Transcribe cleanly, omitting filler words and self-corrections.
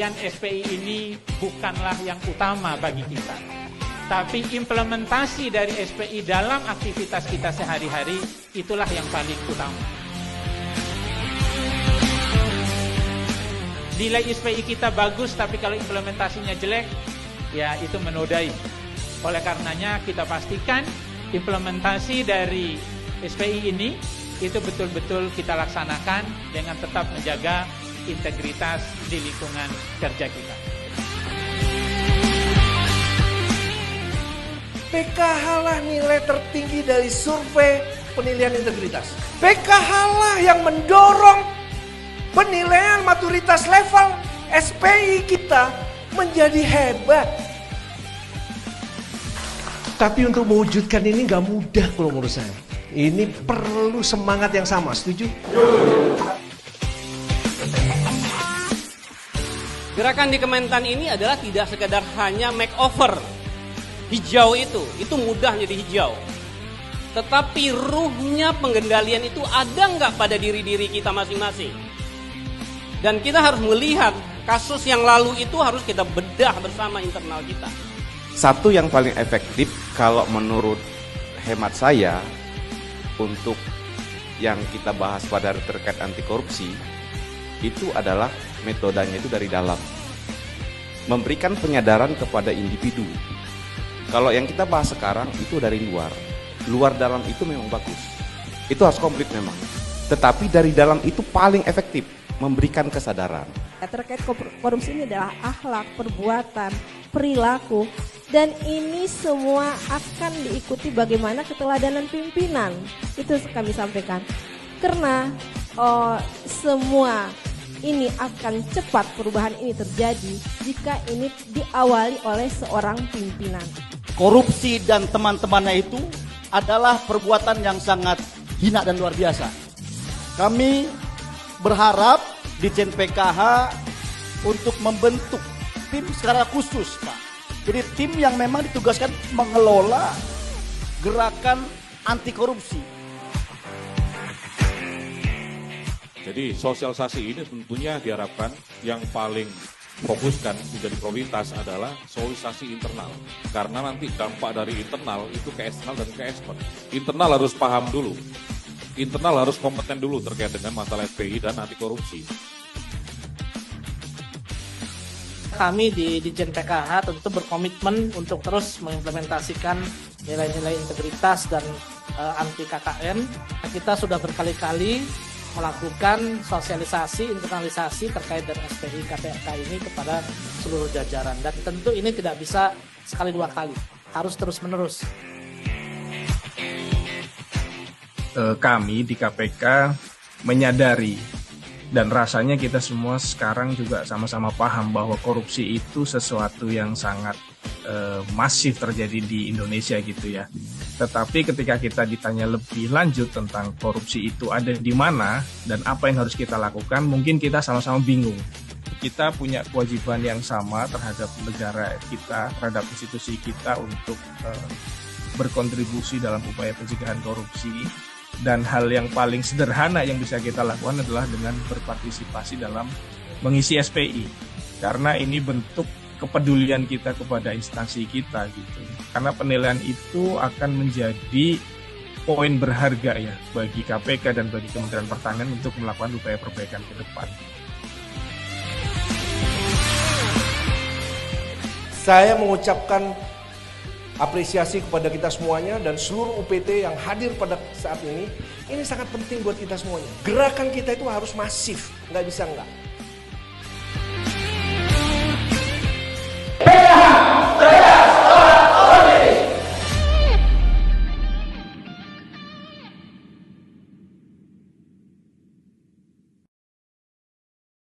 penilaian SPI ini bukanlah yang utama bagi kita. Tapi implementasi dari SPI dalam aktivitas kita sehari-hari, itulah yang paling utama. Nilai SPI kita bagus, tapi kalau implementasinya jelek, ya itu menodai. Oleh karenanya kita pastikan implementasi dari SPI ini itu betul-betul kita laksanakan dengan tetap menjaga integritas di lingkungan kerja kita. PKH lah nilai tertinggi dari survei penilaian integritas. PKH lah yang mendorong penilaian maturitas level SPI kita menjadi hebat. Tapi untuk mewujudkan ini nggak mudah kalau menurut saya. Ini perlu semangat yang sama, setuju? Gerakan di Kementan ini adalah tidak sekedar hanya makeover hijau itu mudah jadi hijau. Tetapi ruhnya pengendalian itu ada nggak pada diri-diri kita masing-masing? Dan kita harus melihat kasus yang lalu itu harus kita bedah bersama internal kita. Satu yang paling efektif kalau menurut hemat saya untuk yang kita bahas pada terkait anti korupsi itu adalah metodenya itu dari dalam. Memberikan penyadaran kepada individu. Kalau yang kita bahas sekarang itu dari luar. Luar dalam itu memang bagus. Itu harus komplit memang. Tetapi dari dalam itu paling efektif memberikan kesadaran. Terkait korupsi ini adalah akhlak, perbuatan, perilaku, dan ini semua akan diikuti bagaimana keteladanan pimpinan. Itu kami sampaikan. Karena semua ini akan cepat perubahan ini terjadi jika ini diawali oleh seorang pimpinan. Korupsi dan teman-temannya itu adalah perbuatan yang sangat hina dan luar biasa. Kami berharap Ditjen PKH untuk membentuk tim secara khusus, Pak. Jadi tim yang memang ditugaskan mengelola gerakan anti korupsi. Jadi sosialisasi ini tentunya diharapkan yang paling fokuskan menjadi prioritas adalah sosialisasi internal. Karena nanti dampak dari internal itu ke eksternal dan ke ekspor. Internal harus paham dulu. Internal harus kompeten dulu terkait dengan masalah SPI dan anti korupsi. Kami di Ditjen PKH tentu berkomitmen untuk terus mengimplementasikan nilai-nilai integritas dan anti KKN. Kita sudah berkali-kali melakukan sosialisasi, internalisasi terkait dengan SPI KPK ini kepada seluruh jajaran. Dan tentu ini tidak bisa sekali dua kali, harus terus-menerus. Kami di KPK menyadari dan rasanya kita semua sekarang juga sama-sama paham bahwa korupsi itu sesuatu yang sangat masif terjadi di Indonesia gitu ya. Tetapi ketika kita ditanya lebih lanjut tentang korupsi itu ada di mana dan apa yang harus kita lakukan, mungkin kita sama-sama bingung. Kita punya kewajiban yang sama terhadap negara kita, terhadap institusi kita untuk berkontribusi dalam upaya pencegahan korupsi. Dan hal yang paling sederhana yang bisa kita lakukan adalah dengan berpartisipasi dalam mengisi SPI. Karena ini bentuk kepedulian kita kepada instansi kita gitu. Karena penilaian itu akan menjadi poin berharga ya bagi KPK dan bagi Kementerian Pertanian untuk melakukan upaya perbaikan ke depan. Saya mengucapkan apresiasi kepada kita semuanya dan seluruh UPT yang hadir pada saat ini. Ini sangat penting buat kita semuanya. Gerakan kita itu harus masif, nggak bisa nggak.